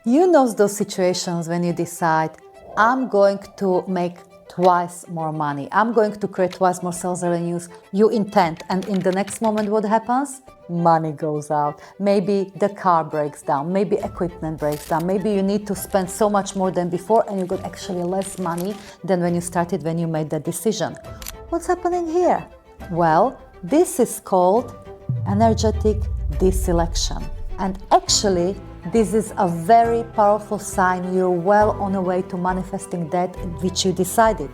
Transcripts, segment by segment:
You know those situations when you decide, I'm going to make twice more money, I'm going to create twice more sales revenues, you intend, and in the next moment what happens? Money goes out. Maybe the car breaks down, maybe equipment breaks down, maybe you need to spend so much more than before and you got actually less money than when you started, when you made that decision. What's happening here? Well, this is called energetic deselection. And actually, this is a very powerful sign you're well on the way to manifesting that which you decided.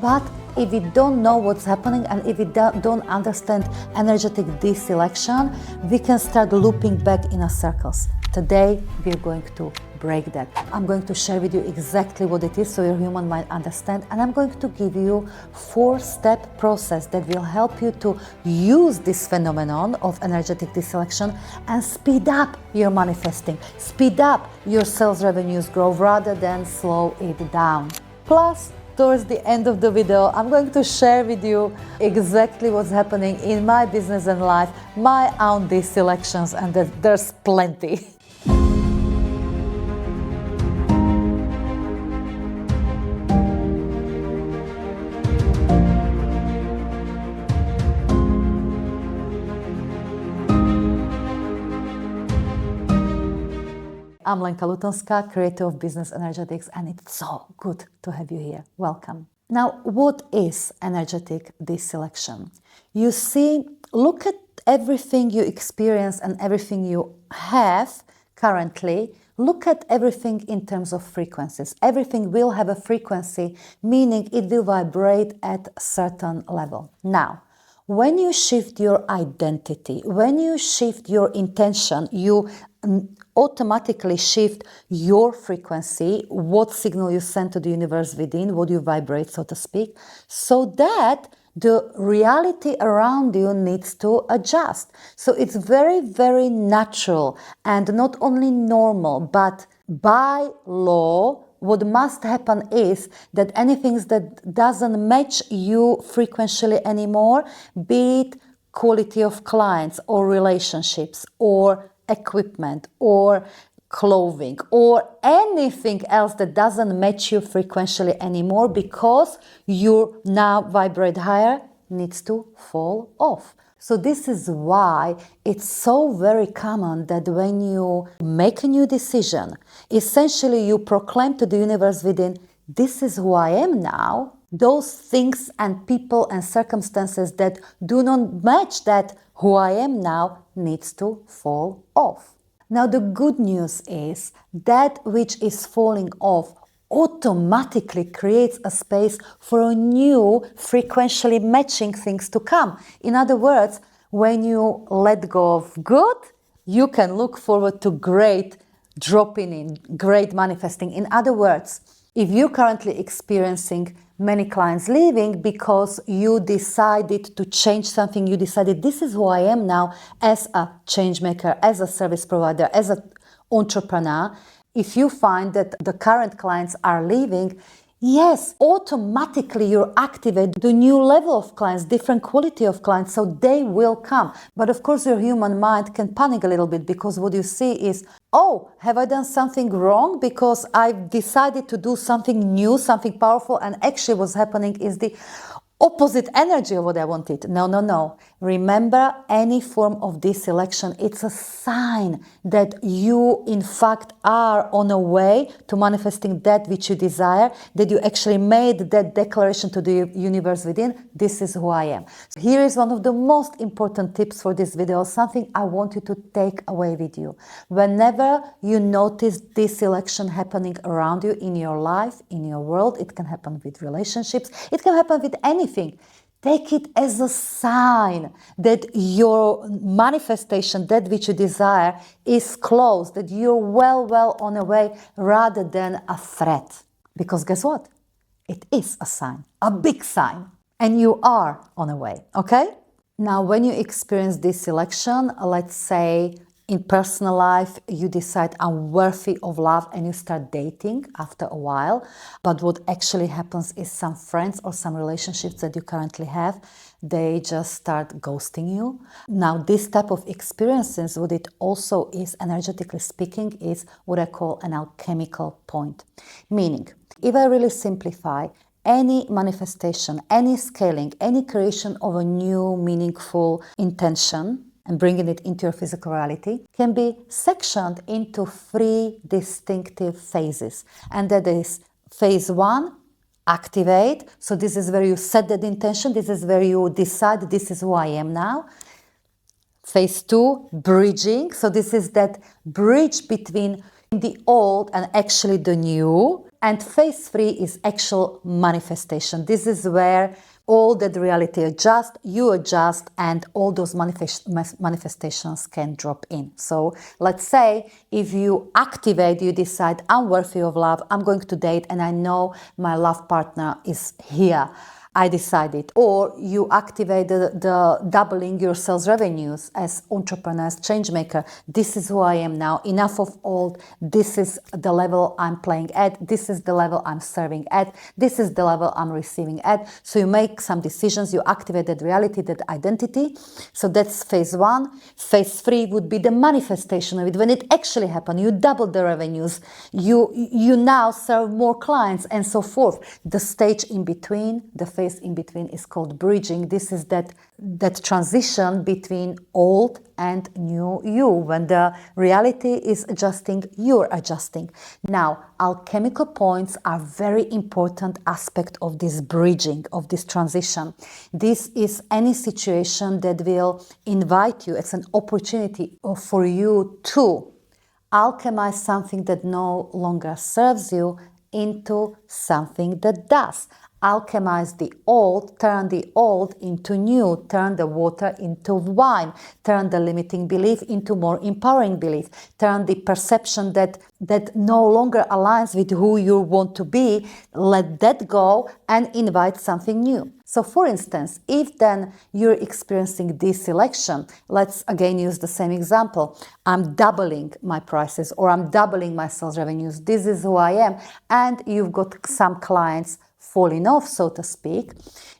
But if you don't know what's happening and if you don't understand energetic deselection, we can start looping back in circles. Today, we're going to break that. I'm going to share with you exactly what it is so your human mind understand, and I'm going to give you 4-step process that will help you to use this phenomenon of energetic deselection and speed up your manifesting, speed up your sales revenues growth rather than slow it down. Plus, towards the end of the video, I'm going to share with you exactly what's happening in my business and life, my own deselections, and there's plenty. I'm Lenka Lutonska, creator of Business Energetics, and it's so good to have you here. Welcome. Now, what is energetic deselection? You see, look at everything you experience and everything you have currently. Look at everything in terms of frequencies. Everything will have a frequency, meaning it will vibrate at a certain level. Now, when you shift your identity, when you shift your intention, you automatically shift your frequency, what signal you send to the universe within, what you vibrate, so to speak, so that the reality around you needs to adjust. So it's very, very natural and not only normal, but by law, what must happen is that anything that doesn't match you frequentially anymore, be it quality of clients or relationships or equipment or clothing or anything else that doesn't match you frequentially anymore because you now vibrate higher, needs to fall off. So this is why it's so very common that when you make a new decision, essentially you proclaim to the universe within, this is who I am now. Those things and people and circumstances that do not match that who I am now needs to fall off. Now the good news is that which is falling off automatically creates a space for a new frequentially matching things to come. In other words, when you let go of good, you can look forward to great dropping in, great manifesting. In other words, if you're currently experiencing many clients leaving because you decided to change something, you decided this is who I am now as a change maker, as a service provider, as an entrepreneur. If you find that the current clients are leaving, yes, automatically you activate the new level of clients, different quality of clients, so they will come. But of course your human mind can panic a little bit because what you see is, oh, have I done something wrong because I've decided to do something new, something powerful, and actually what's happening is the opposite energy of what I wanted. No. Remember, any form of deselection, it's a sign that you in fact are on a way to manifesting that which you desire, that you actually made that declaration to the universe within, this is who I am. So here is one of the most important tips for this video, something I want you to take away with you. Whenever you notice deselection happening around you in your life, in your world, it can happen with relationships, it can happen with anything. Take it as a sign that your manifestation, that which you desire, is close, that you're well on the way rather than a threat. Because guess what? It is a sign, a big sign, and you are on the way, okay? Now, when you experience deselection, let's say In personal life, you decide I'm worthy of love and you start dating after a while. But what actually happens is some friends or some relationships that you currently have, they just start ghosting you. Now, this type of experiences, what it also is, energetically speaking, is what I call an alchemical point. Meaning, if I really simplify, any manifestation, any scaling, any creation of a new meaningful intention and bringing it into your physical reality can be sectioned into 3 distinctive phases. And that is phase 1, activate. So this is where you set that intention. This is where you decide this is who I am now. Phase 2, bridging. So this is that bridge between the old and actually the new. And phase 3 is actual manifestation. This is where all that reality adjusts, you adjust, and all those manifestations can drop in. So let's say if you activate, you decide, I'm worthy of love, I'm going to date, and I know my love partner is here. I decided. Or you activate the doubling your sales revenues as entrepreneurs, change maker. This is who I am now. Enough of old. This is the level I'm playing at. This is the level I'm serving at. This is the level I'm receiving at. So you make some decisions. You activate that reality, that identity. So that's phase 1. Phase 3 would be the manifestation of it. When it actually happened, you double the revenues. You now serve more clients and so forth. The stage in between, the phase in between is called bridging. This is that transition between old and new you. When the reality is adjusting, you're adjusting. Now, alchemical points are very important aspect of this bridging, of this transition. This is any situation that will invite you. It's an opportunity for you to alchemize something that no longer serves you into something that does. Alchemize the old, turn the old into new, turn the water into wine, turn the limiting belief into more empowering belief, turn the perception that no longer aligns with who you want to be, let that go and invite something new. So for instance, if then you're experiencing deselection, let's again use the same example. I'm doubling my prices or I'm doubling my sales revenues. This is who I am. And you've got some clients falling off, so to speak.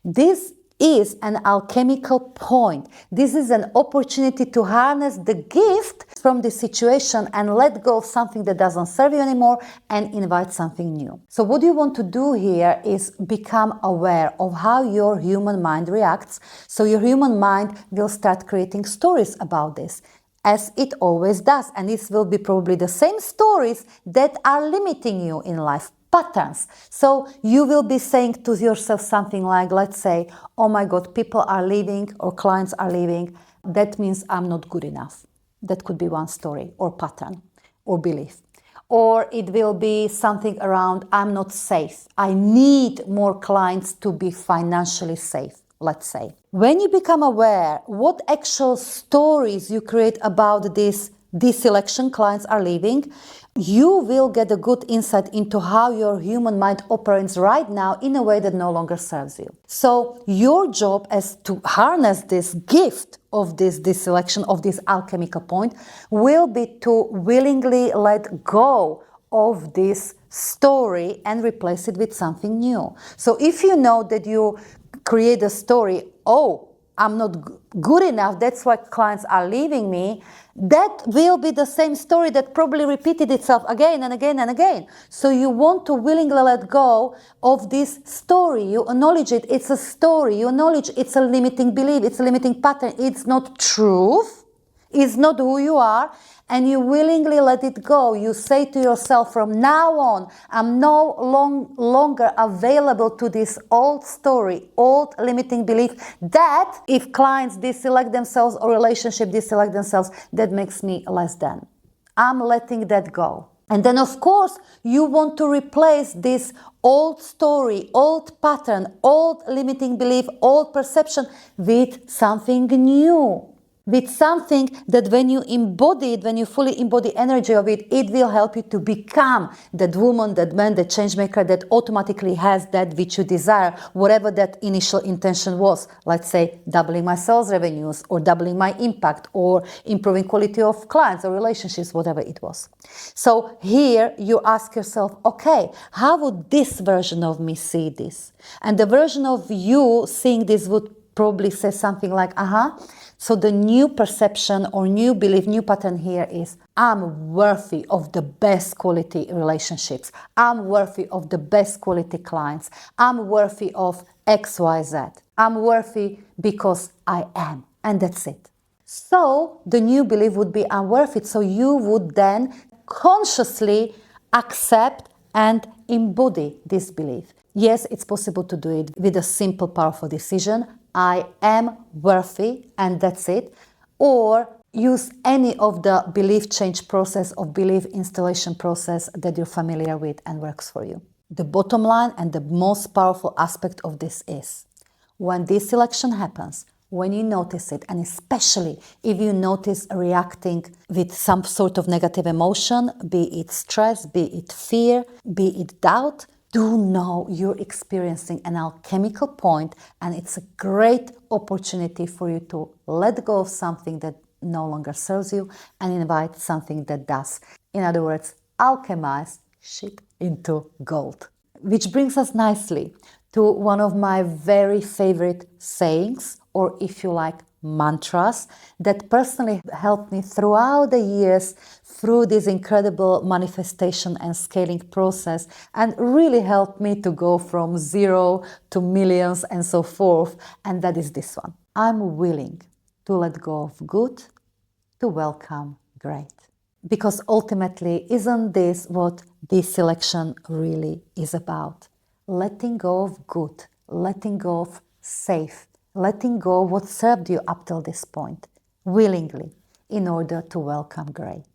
This is an alchemical point. This is an opportunity to harness the gift from the situation and let go of something that doesn't serve you anymore and invite something new. So what you want to do here is become aware of how your human mind reacts. So your human mind will start creating stories about this, as it always does. And this will be probably the same stories that are limiting you in life. Patterns. So you will be saying to yourself something like, let's say, oh my God, people are leaving or clients are leaving. That means I'm not good enough. That could be one story or pattern or belief. Or it will be something around, I'm not safe. I need more clients to be financially safe, let's say. When you become aware what actual stories you create about this deselection, clients are leaving, you will get a good insight into how your human mind operates right now in a way that no longer serves you. So your job is to harness this gift of this deselection, of this alchemical point, will be to willingly let go of this story and replace it with something new. So if you know that you create a story, oh, I'm not good enough, that's why clients are leaving me, that will be the same story that probably repeated itself again and again and again. So you want to willingly let go of this story. You acknowledge it, it's a story. You acknowledge it's a limiting belief, it's a limiting pattern, it's not truth, it's not who you are, and you willingly let it go. You say to yourself, from now on, I'm no longer available to this old story, old limiting belief that if clients deselect themselves or relationship deselect themselves, that makes me less than. I'm letting that go. And then, of course, you want to replace this old story, old pattern, old limiting belief, old perception with something new. with something that when you embody it, when you fully embody energy of it, it will help you to become that woman, that man, that change maker that automatically has that which you desire, whatever that initial intention was. Let's say doubling my sales revenues, or doubling my impact, or improving quality of clients or relationships, whatever it was. So here you ask yourself, okay, how would this version of me see this? And the version of you seeing this would probably say something like, so the new perception or new belief, new pattern here is, I'm worthy of the best quality relationships. I'm worthy of the best quality clients. I'm worthy of XYZ. I'm worthy because I am. And that's it. So the new belief would be, I'm worth it. So you would then consciously accept and embody this belief. Yes, it's possible to do it with a simple, powerful decision. I am worthy, and that's it. Or use any of the belief change process or belief installation process that you're familiar with and works for you. The bottom line and the most powerful aspect of this is, when this deselection happens, when you notice it, and especially if you notice reacting with some sort of negative emotion, be it stress, be it fear, be it doubt, do know you're experiencing an alchemical point, and it's a great opportunity for you to let go of something that no longer serves you and invite something that does. In other words, alchemize shit into gold. Which brings us nicely to one of my very favorite sayings, or if you like, mantras, that personally helped me throughout the years through this incredible manifestation and scaling process, and really helped me to go from 0 to millions and so forth. And that is this one: I'm willing to let go of good to welcome great. Because ultimately, isn't this what deselection really is about? Letting go of good, letting go of safe, letting go of what served you up till this point, willingly, in order to welcome great.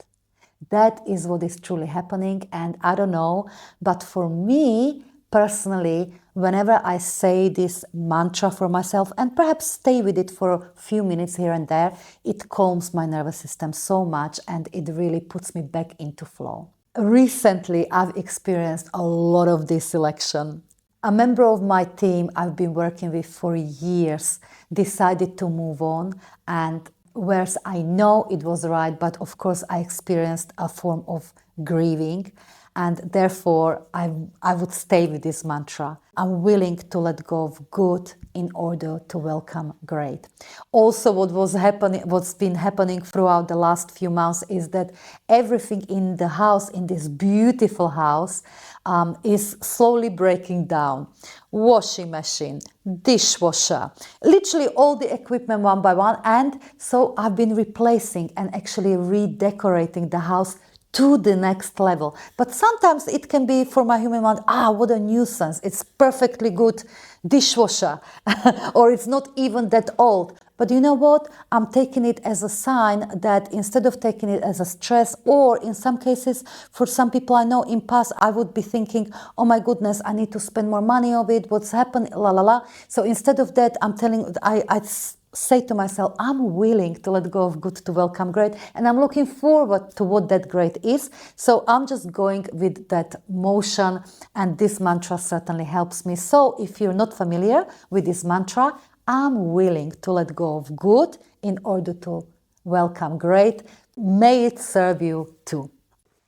That is what is truly happening. And I don't know, but for me personally, whenever I say this mantra for myself and perhaps stay with it for a few minutes here and there, it calms my nervous system so much, and it really puts me back into flow. Recently, I've experienced a lot of deselection. A member of my team I've been working with for years decided to move on, and whereas I know it was right, but of course I experienced a form of grieving, and therefore I would stay with this mantra. I'm willing to let go of good in order to welcome great. Also, what's been happening throughout the last few months is that everything in the house, in this beautiful house, is slowly breaking down. Washing machine, dishwasher, literally all the equipment one by one. And so I've been replacing and actually redecorating the house to the next level. But sometimes it can be, for my human mind, what a nuisance. It's perfectly good dishwasher, or it's not even that old. But you know what? I'm taking it as a sign that instead of taking it as a stress, or in some cases, for some people I know in past, I would be thinking, oh my goodness, I need to spend more money on it. What's happened? La la la. So instead of that, I say to myself, I'm willing to let go of good to welcome great, and I'm looking forward to what that great is. So I'm just going with that motion, and this mantra certainly helps me. So if you're not familiar with this mantra, I'm willing to let go of good in order to welcome great. May it serve you too.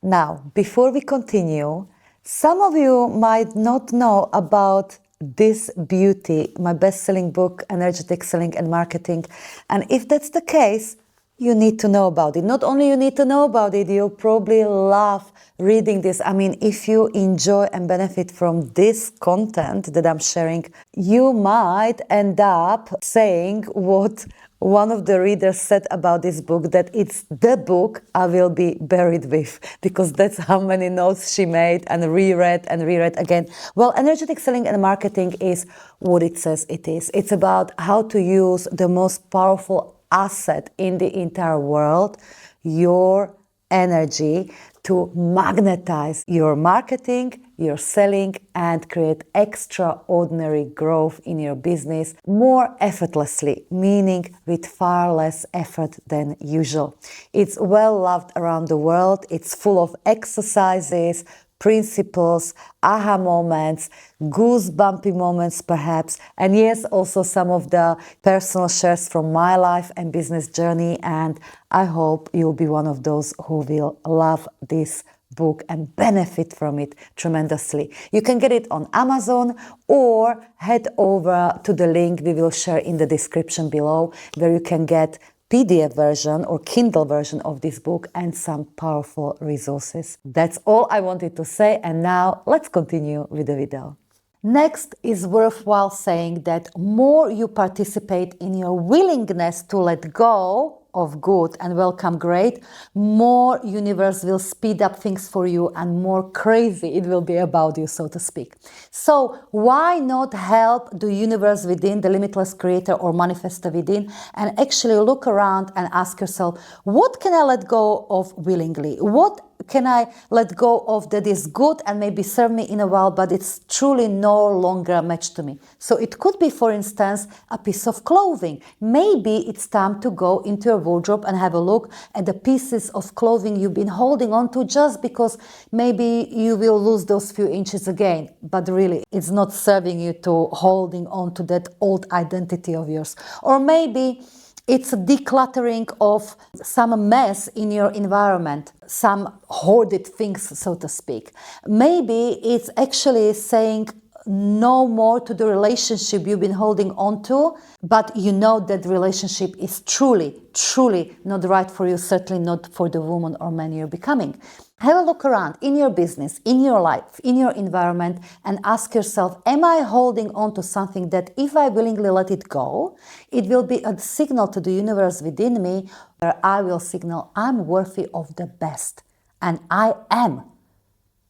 Now, before we continue, some of you might not know about this beauty, my best-selling book, Energetic Selling and Marketing. And if that's the case, you need to know about it. Not only you need to know about it, you'll probably love reading this. I mean, if you enjoy and benefit from this content that I'm sharing, you might end up saying what one of the readers said about this book, that it's the book I will be buried with, because that's how many notes she made and reread again. Well, energetic selling and marketing is what it says it is. It's about how to use the most powerful asset in the entire world, your energy, to magnetize your marketing, your selling, and create extraordinary growth in your business more effortlessly, meaning with far less effort than usual. It's well loved around the world. It's full of exercises, principles, aha moments, goosebumpy moments perhaps, and yes, also some of the personal shares from my life and business journey, and I hope you'll be one of those who will love this book and benefit from it tremendously. You can get it on Amazon or head over to the link we will share in the description below, where you can get PDF version or Kindle version of this book and some powerful resources. That's all I wanted to say, and now let's continue with the video. Next, is worthwhile saying that more you participate in your willingness to let go of good and welcome great, more universe will speed up things for you and more crazy it will be about you, so to speak. So why not help the universe within, the limitless creator or manifestor within, and actually look around and ask yourself, what can I let go of willingly? What can I let go of that is good and maybe serve me in a while, but it's truly no longer a match to me? So it could be, for instance, a piece of clothing. Maybe it's time to go into your wardrobe and have a look at the pieces of clothing you've been holding on to just because maybe you will lose those few inches again. But really, it's not serving you to holding on to that old identity of yours. Or maybe it's a decluttering of some mess in your environment, some hoarded things, so to speak. Maybe it's actually saying no more to the relationship you've been holding on to, but you know that relationship is truly, truly not right for you, certainly not for the woman or man you're becoming. Have a look around in your business, in your life, in your environment, and ask yourself, am I holding on to something that if I willingly let it go, it will be a signal to the universe within me where I will signal I'm worthy of the best and I am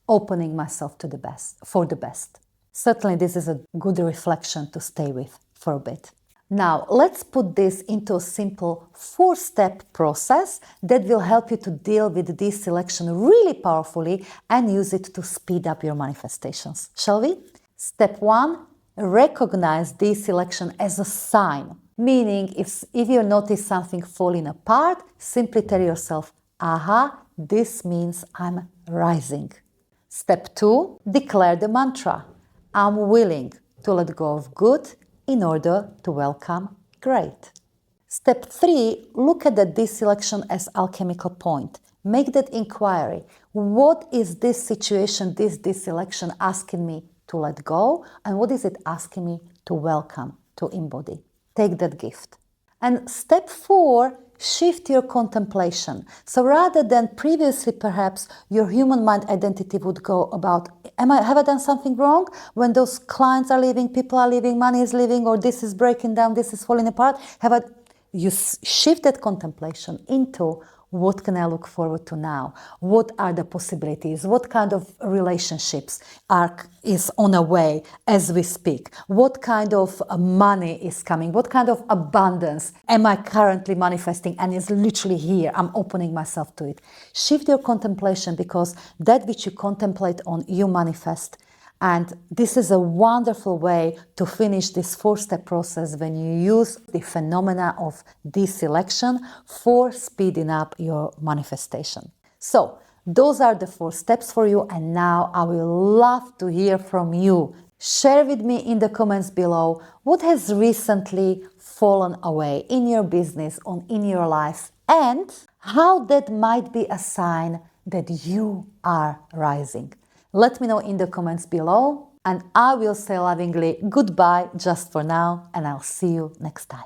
opening myself to the best, for the best. Certainly this is a good reflection to stay with for a bit. Now, let's put this into a simple 4-step process that will help you to deal with this selection really powerfully and use it to speed up your manifestations. Shall we? Step 1, recognize this selection as a sign. Meaning, if you notice something falling apart, simply tell yourself, aha, this means I'm rising. Step 2, declare the mantra. I'm willing to let go of good in order to welcome great. Step 3, look at the deselection as alchemical point. Make that inquiry. What is this situation, this deselection asking me to let go? And what is it asking me to welcome, to embody? Take that gift. And step 4, shift your contemplation. So rather than previously perhaps your human mind identity would go about, have I done something wrong? When those clients are leaving, people are leaving, money is leaving, or this is breaking down, this is falling apart. You shift that contemplation into, what can I look forward to now? What are the possibilities? What kind of relationships is on a way as we speak? What kind of money is coming? What kind of abundance am I currently manifesting and is literally here? I'm opening myself to it. Shift your contemplation, because that which you contemplate on, you manifest. And this is a wonderful way to finish this 4-step process when you use the phenomena of deselection for speeding up your manifestation. So those are the 4 steps for you, and now I will love to hear from you. Share with me in the comments below what has recently fallen away in your business or in your life, and how that might be a sign that you are rising. Let me know in the comments below, and I will say lovingly goodbye just for now, and I'll see you next time.